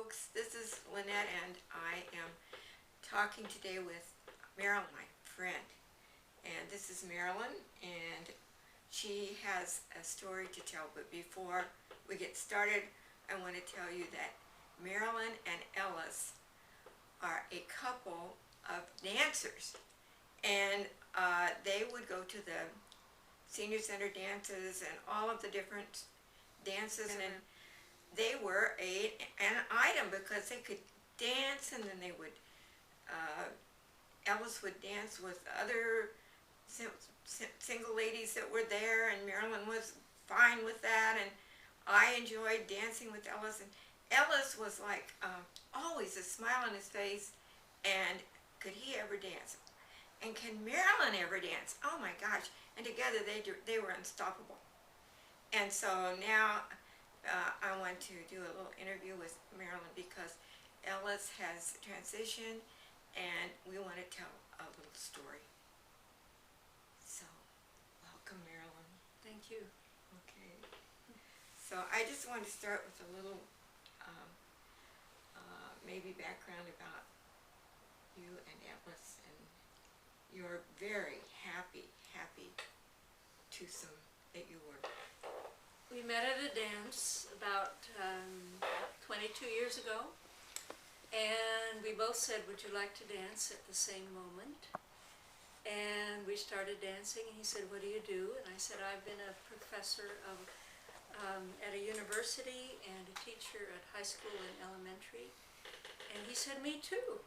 folks, this is Lynette and I am talking today with Marilyn, my friend. And this is Marilyn and she has a story to tell, but before we get started I want to tell you that Marilyn and Ellis are a couple of dancers, and they would go to the senior center dances and all of the different dances, and they were an item because they could dance, and then they would Ellis would dance with other single ladies that were there, and Marilyn was fine with that, and I enjoyed dancing with Ellis, and Ellis was like always a smile on his face, and could he ever dance? And can Marilyn ever dance? Oh my gosh. And together they were unstoppable. And so now I want to do a little interview with Marilyn because Ellis has transitioned and we want to tell a little story. So, welcome Marilyn. Thank you. Okay. So I just want to start with a little maybe background about you and Ellis, and your very happy twosome that you were. We met at a dance about 22 years ago, and we both said, would you like to dance at the same moment? And we started dancing, and he said, what do you do? And I said, I've been a professor at a university and a teacher at high school and elementary. And he said, me too.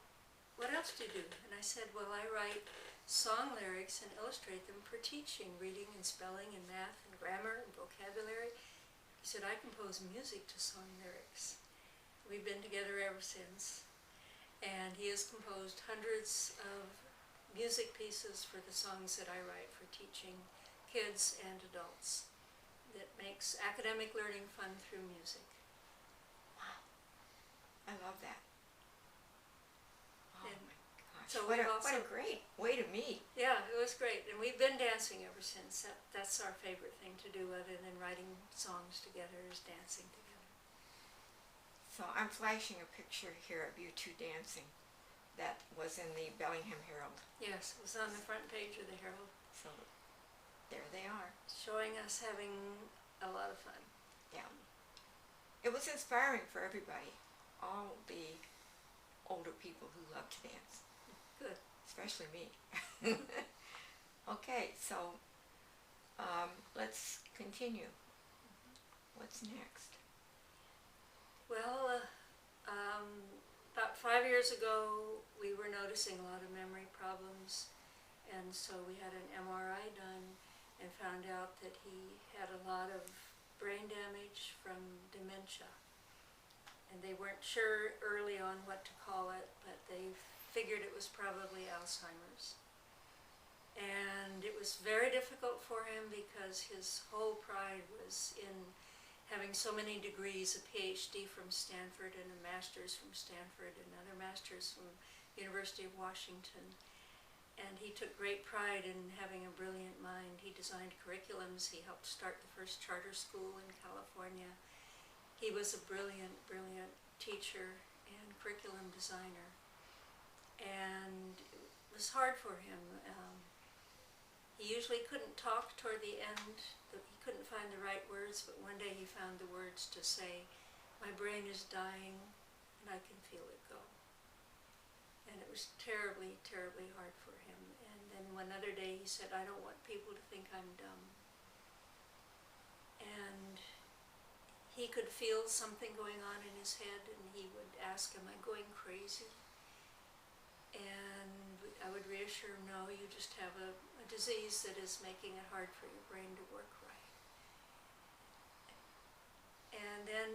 What else do you do? And I said, well, I write song lyrics and illustrate them for teaching, reading and spelling and math and grammar and vocabulary. He said, I compose music to song lyrics. We've been together ever since. And he has composed hundreds of music pieces for the songs that I write for teaching kids and adults that makes academic learning fun through music. Wow. I love that. Oh and my gosh. So what a great way to meet. Yeah, it was great. And we've been dancing ever since. That's our favorite thing to do other than writing songs together, is dancing together. So I'm flashing a picture here of you two dancing that was in the Bellingham Herald. Yes, it was on the front page of the Herald. So there they are. Showing us having a lot of fun. Yeah. It was inspiring for everybody. All the older people who love to dance. Good. Especially me. Okay, so let's continue. What's next? Well, about 5 years ago, we were noticing a lot of memory problems, and so we had an MRI done and found out that he had a lot of brain damage from dementia. And they weren't sure early on what to call it, but they figured it was probably Alzheimer's. And it was very difficult for him because his whole pride was in having so many degrees, a PhD from Stanford and a master's from Stanford and another master's from University of Washington. And he took great pride in having a brilliant mind. He designed curriculums. He helped start the first charter school in California. He was a brilliant teacher and curriculum designer. And it was hard for him. He usually couldn't talk toward the end. He couldn't find the right words, but one day he found the words to say, my brain is dying and I can feel it go. And it was terribly hard for him. And then one other day he said, I don't want people to think I'm dumb. And he could feel something going on in his head, and he would ask, am I going crazy? And I would reassure him, no, you just have a disease that is making it hard for your brain to work right. And then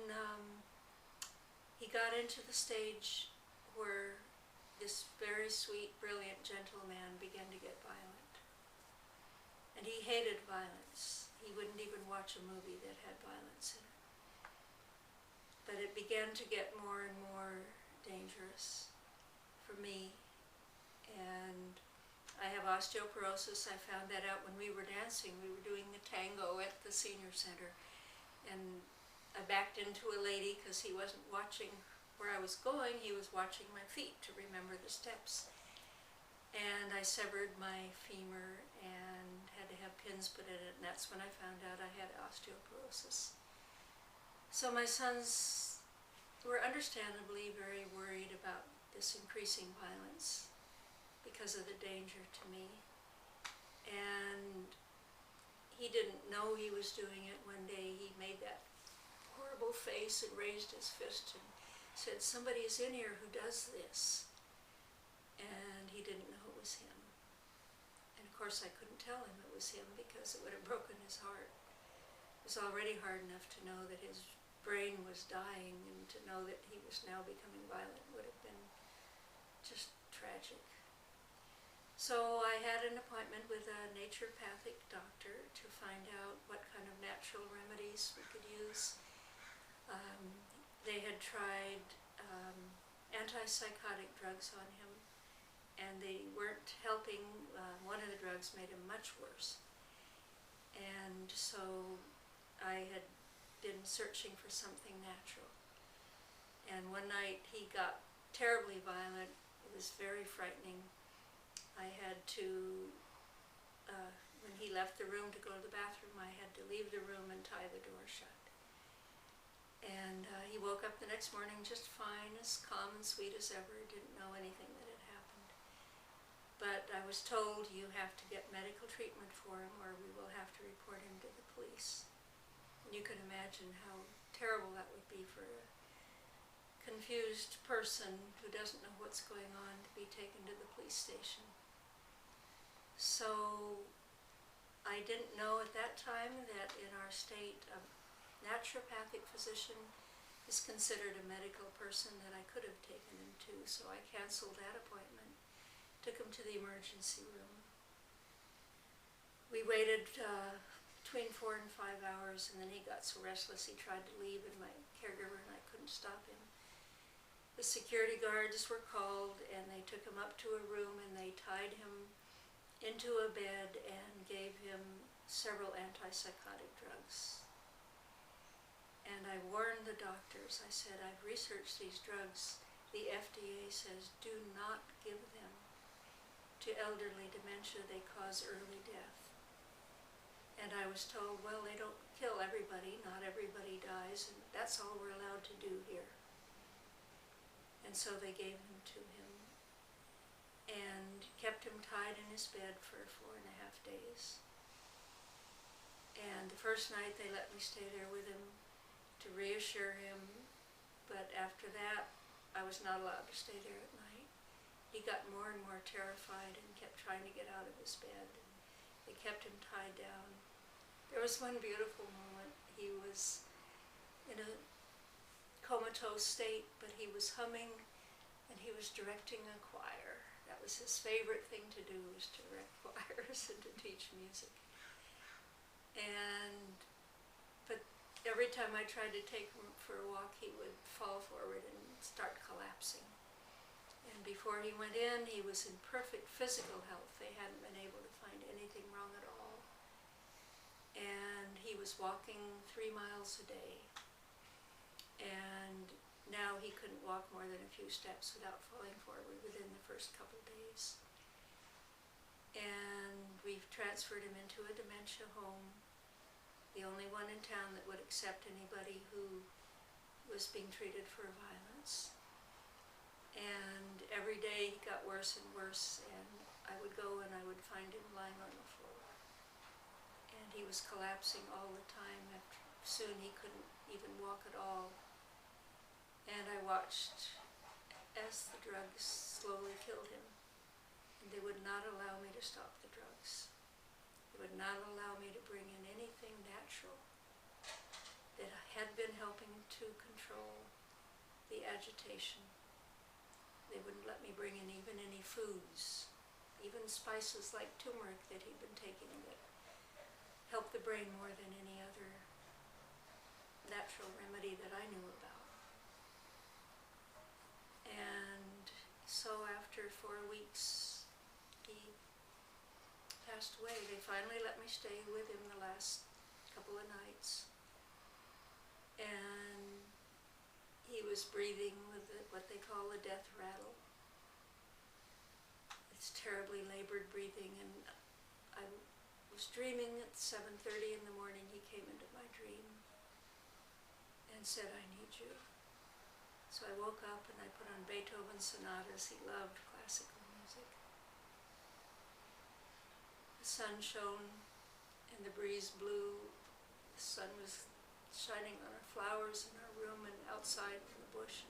he got into the stage where this very sweet, brilliant, gentle man began to get violent. And he hated violence. He wouldn't even watch a movie that had violence in it. But it began to get more and more dangerous for me. And I have osteoporosis. I found that out when we were dancing. We were doing the tango at the senior center. And I backed into a lady because he wasn't watching where I was going, he was watching my feet to remember the steps. And I severed my femur and had to have pins put in it, and that's when I found out I had osteoporosis. So my sons were understandably very worried about this increasing violence because of the danger to me. And he didn't know he was doing it. One day he made that horrible face and raised his fist and said, "Somebody's in here who does this." And he didn't know it was him. And of course I couldn't tell him it was him because it would have broken his heart. It was already hard enough to know that his brain was dying, and to know that he was now becoming violent would have been just tragic. So I had an appointment with a naturopathic doctor to find out what kind of natural remedies we could use. They had tried antipsychotic drugs on him, and they weren't helping. One of the drugs made him much worse. And so I had been searching for something natural. And one night he got terribly violent. It was very frightening. I had to, when he left the room to go to the bathroom, I had to leave the room and tie the door shut. And he woke up the next morning just fine, as calm and sweet as ever, didn't know anything that had happened. But I was told, "You have to get medical treatment for him or we will have to report him to the police." And you can imagine how terrible that would be for a confused person who doesn't know what's going on to be taken to the police station. So I didn't know at that time that in our state a naturopathic physician is considered a medical person that I could have taken him to, so I canceled that appointment, took him to the emergency room. We waited between 4 and 5 hours, and then he got so restless he tried to leave, and my caregiver and I couldn't stop him. The security guards were called, and they took him up to a room, and they tied him into a bed and gave him several antipsychotic drugs. And I warned the doctors. I said, "I've researched these drugs. The FDA says do not give them to elderly dementia. They cause early death." And I was told, "Well, they don't kill everybody. Not everybody dies, and that's all we're allowed to do here." And so they gave him to him and kept him tied in his bed for 4.5 days. And the first night they let me stay there with him to reassure him, but after that I was not allowed to stay there at night. He got more and more terrified and kept trying to get out of his bed. And they kept him tied down. There was one beautiful moment. He was in a comatose state, but he was humming and he was directing a choir. That was his favorite thing to do, was to direct choirs and to teach music. But every time I tried to take him for a walk, he would fall forward and start collapsing. And before he went in, he was in perfect physical health. They hadn't been able to find anything wrong at all. And he was walking 3 miles a day. And now he couldn't walk more than a few steps without falling forward within the first couple days. And we've transferred him into a dementia home, the only one in town that would accept anybody who was being treated for violence. And every day he got worse and worse, and I would go and I would find him lying on the floor. And he was collapsing all the time. Soon he couldn't even walk at all. And I watched as the drugs slowly killed him. And they would not allow me to stop the drugs. They would not allow me to bring in anything natural that had been helping to control the agitation. They wouldn't let me bring in even any foods, even spices like turmeric that he'd been taking that helped the brain more than any other natural remedy that I knew about. And so after 4 weeks, he passed away. They finally let me stay with him the last couple of nights. And he was was breathing with what they call the death rattle. It's terribly labored breathing, and I was dreaming at 7:30 in the morning. He came into my dream and said, "I need you." So I woke up and I put on Beethoven's sonatas. He loved classical music. The sun shone and the breeze blew. The sun was shining on our flowers in our room and outside in the bush.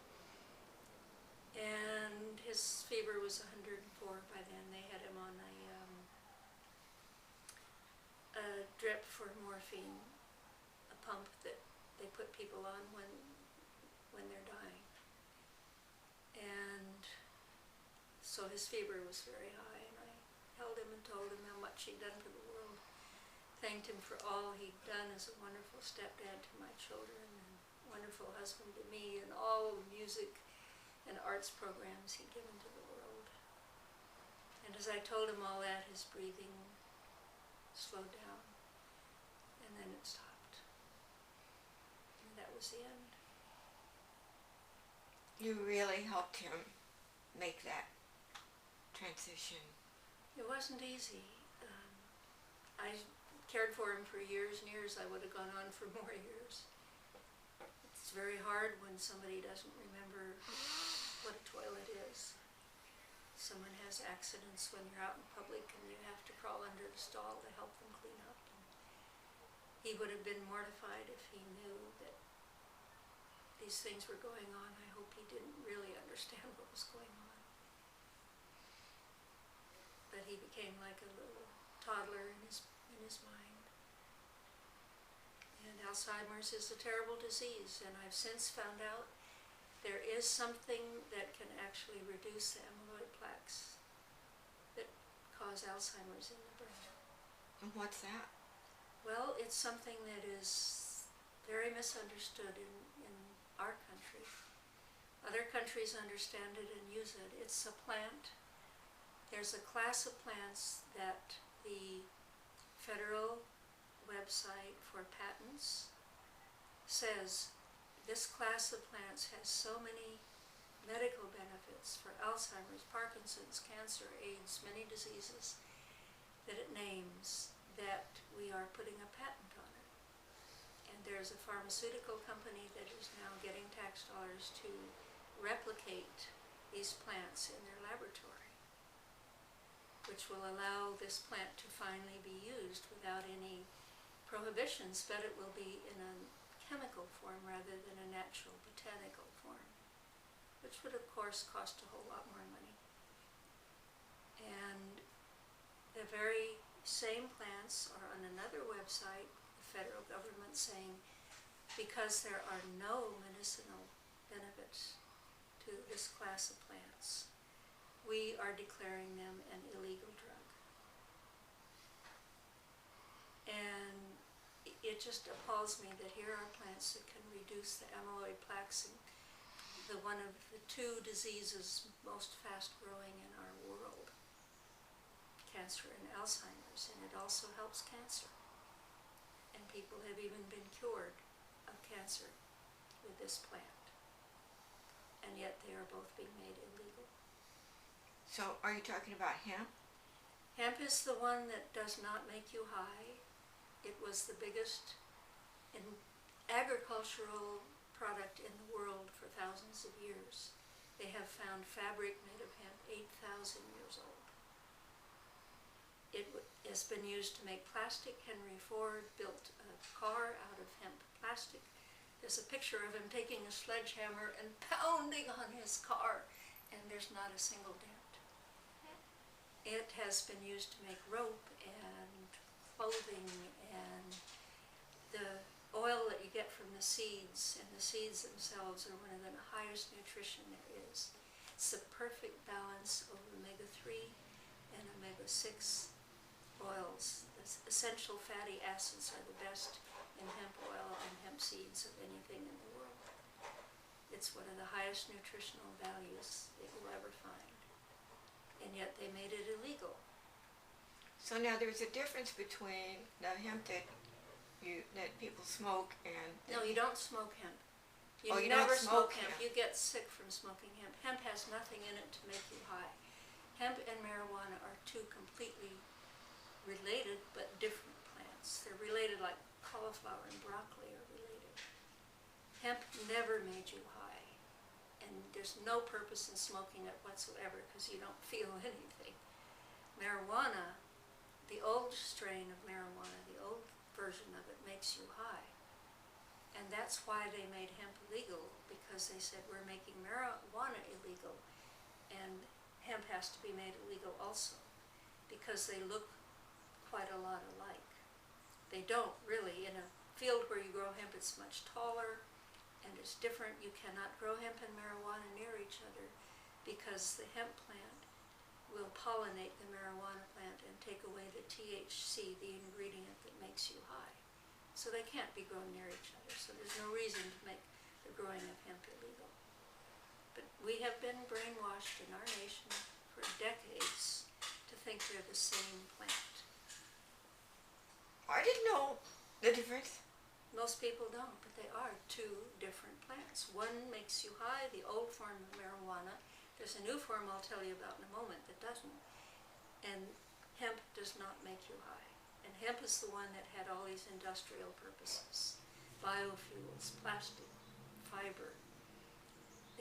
And his fever was 104 by then. They had him on a drip for morphine, a pump that they put people on when they're dying. And so his fever was very high, and I held him and told him how much he'd done for the world. Thanked him for all he'd done as a wonderful stepdad to my children, and wonderful husband to me, and all the music and arts programs he'd given to the world. And as I told him all that, his breathing slowed down, and then it stopped. And that was the end. You really helped him make that transition. It wasn't easy. I cared for him for years and years. I would have gone on for more years. It's very hard when somebody doesn't remember what a toilet is. Someone has accidents when you're out in public and you have to crawl under the stall to help them clean up. And he would have been mortified if he knew that these things were going on. I hope he didn't really understand what was going on. But he became like a little toddler in his mind. And Alzheimer's is a terrible disease, and I've since found out there is something that can actually reduce the amyloid plaques that cause Alzheimer's in the brain. And what's that? Well, it's something that is very misunderstood in our country. Other countries understand it and use it. It's a plant. There's a class of plants that the federal website for patents says this class of plants has so many medical benefits for Alzheimer's, Parkinson's, cancer, AIDS, many diseases that it names that we are putting a patent on it. And there's a pharmaceutical company that is now getting tax dollars to replicate these plants in their laboratory, which will allow this plant to finally be used without any prohibitions, but it will be in a chemical form rather than a natural botanical form, which would of course cost a whole lot more money. And the very same plants are on another website, the federal government saying because there are no medicinal benefits to this class of plants, we are declaring them an illegal drug. And it just appalls me that here are plants that can reduce the amyloid plaques in one of the two diseases most fast growing in our world, cancer and Alzheimer's, and it also helps cancer. And people have even been cured of cancer with this plant. And yet they are both being made illegal. So are you talking about hemp? Hemp is the one that does not make you high. It was the biggest agricultural product in the world for thousands of years. They have found fabric made of hemp 8,000 years old. It has been used to make plastic. Henry Ford built a car out of hemp plastic. There's a picture of him taking a sledgehammer and pounding on his car, and there's not a single dent. It has been used to make rope and clothing, and the oil that you get from the seeds, and the seeds themselves are one of the highest nutrition there is. It's the perfect balance of omega-3 and omega-6 oils. The essential fatty acids are the best in hemp oil and hemp seeds of anything in the world. It's one of the highest nutritional values that you'll ever find. And yet they made it illegal. So now there's a difference between the hemp that people smoke and... No, you don't smoke hemp. You Oh, you never don't smoke smoke hemp. hemp. You get sick from smoking hemp. Hemp has nothing in it to make you high. Hemp and marijuana are two completely related but different plants. They're related like cauliflower and broccoli are related. Hemp never made you high, and there's no purpose in smoking it whatsoever because you don't feel anything. Marijuana, the old strain of marijuana, the old version of it, makes you high. And that's why they made hemp illegal, because they said we're making marijuana illegal, and hemp has to be made illegal also, because they look quite a lot alike. They don't really. In a field where you grow hemp, it's much taller and it's different. You cannot grow hemp and marijuana near each other because the hemp plant will pollinate the marijuana plant and take away the THC, the ingredient that makes you high. So they can't be grown near each other. So there's no reason to make the growing of hemp illegal. But we have been brainwashed in our nation for decades to think they're the same plant. I didn't know the difference. Most people don't, but they are two different plants. One makes you high, the old form of marijuana. There's a new form I'll tell you about in a moment that doesn't. And hemp does not make you high. And hemp is the one that had all these industrial purposes. Biofuels, plastic, fiber.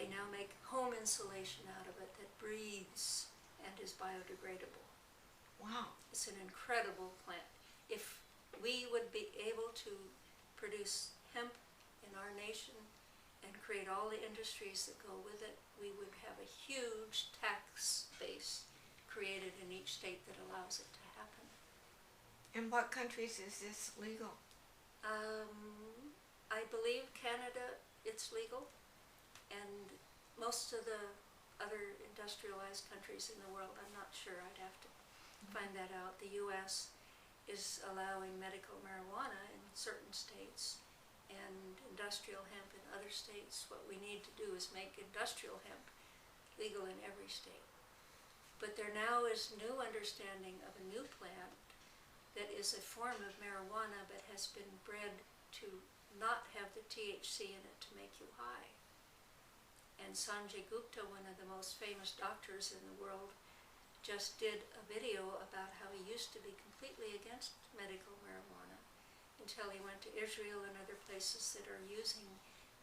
They now make home insulation out of it that breathes and is biodegradable. Wow. It's an incredible plant. If we would be able to produce hemp in our nation and create all the industries that go with it, we would have a huge tax base created in each state that allows it to happen. In what countries is this legal? I believe Canada, it's legal, and most of the other industrialized countries in the world, I'm not sure, I'd have to find that out. The US is allowing medical marijuana in certain states and industrial hemp in other states. What we need to do is make industrial hemp legal in every state. But there now is new understanding of a new plant that is a form of marijuana but has been bred to not have the THC in it to make you high. And Sanjay Gupta, one of the most famous doctors in the world, just did a video about how he used to be completely against medical marijuana until he went to Israel and other places that are using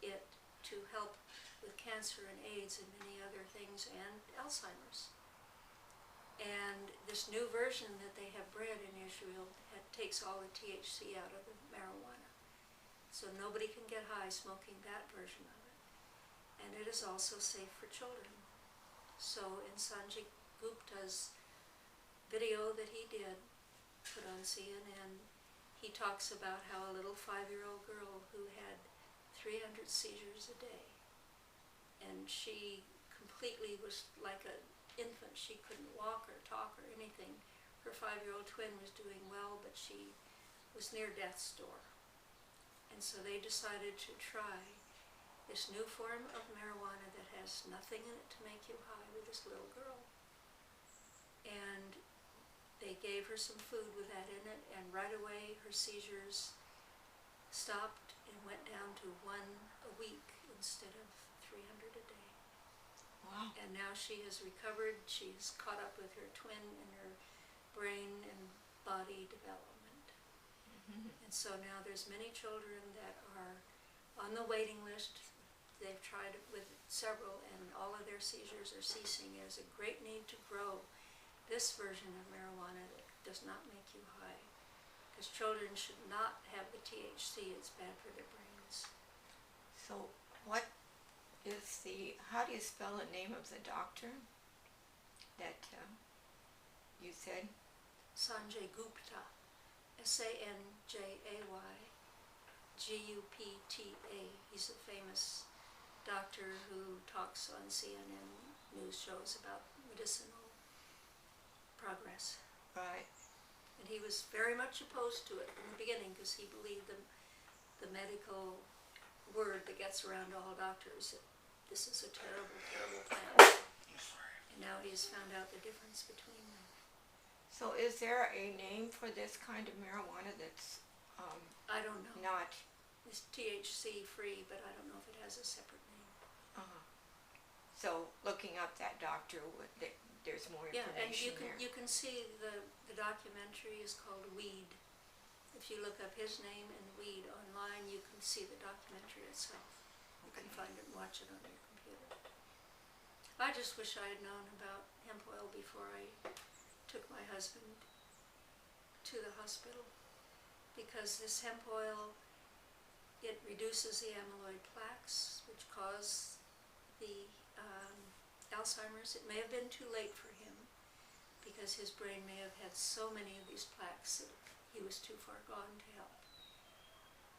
it to help with cancer and AIDS and many other things and Alzheimer's. And this new version that they have bred in Israel takes all the THC out of the marijuana. So nobody can get high smoking that version of it. And it is also safe for children. So in Sanjay Gupta's video that he did, put on CNN, he talks about how a little 5-year-old girl who had 300 seizures a day, and she completely was like an infant. She couldn't walk or talk or anything. Her 5-year-old twin was doing well, but she was near death's door. And so they decided to try this new form of marijuana that has nothing in it to make you high with this little girl. And they gave her some food with that in it, and right away her seizures stopped and went down to 1 a week instead of 300 a day. Wow. And now she has recovered. She's caught up with her twin in her brain and body development. And so now there's many children that are on the waiting list. They've tried it with several, and all of their seizures are ceasing. There's a great need to grow this version of marijuana that does not make you high, because children should not have the THC. It's bad for their brains. So what is how do you spell the name of the doctor that you said? Sanjay Gupta, Sanjay Gupta. He's a famous doctor who talks on CNN news shows about medicinal progress. Right. And he was very much opposed to it in the beginning because he believed the medical word that gets around to all doctors that this is a terrible, terrible plant. And now he has found out the difference between them. So is there a name for this kind of marijuana that's I don't know. not It's THC free, but I don't know if it has a separate name. Uh-huh. So looking up that doctor, there's more Yeah, and information there. you can see the documentary is called Weed. If you look up his name and Weed online, you can see the documentary itself. You can find it and watch it on your computer. I just wish I had known about hemp oil before I took my husband to the hospital, because this hemp oil, it reduces the amyloid plaques, which cause the Alzheimer's. It may have been too late for him, because his brain may have had so many of these plaques that he was too far gone to help.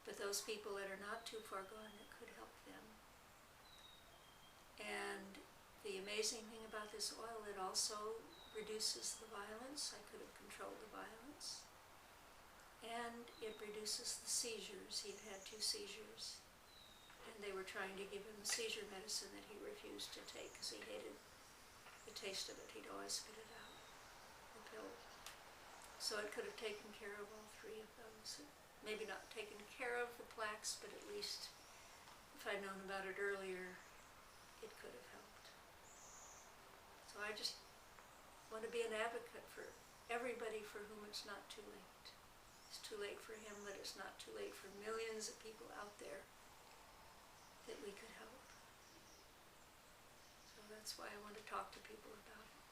But those people that are not too far gone, it could help them. And the amazing thing about this oil, it also reduces the violence. I could have controlled the violence. And it reduces the seizures. He had 2 seizures. And they were trying to give him a seizure medicine that he refused to take because he hated the taste of it. He'd always spit it out, the pill. So it could have taken care of all 3 of those. Maybe not taken care of the plaques, but at least if I'd known about it earlier, it could have helped. So I just want to be an advocate for everybody for whom it's not too late. It's too late for him, but it's not too late for millions of people out there that we could help. So that's why I want to talk to people about it.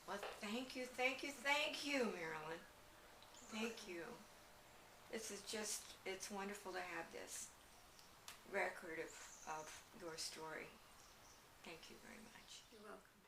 Well, thank you, Marilyn. Thank you. This is just, it's wonderful to have this record of your story. Thank you very much. You're welcome.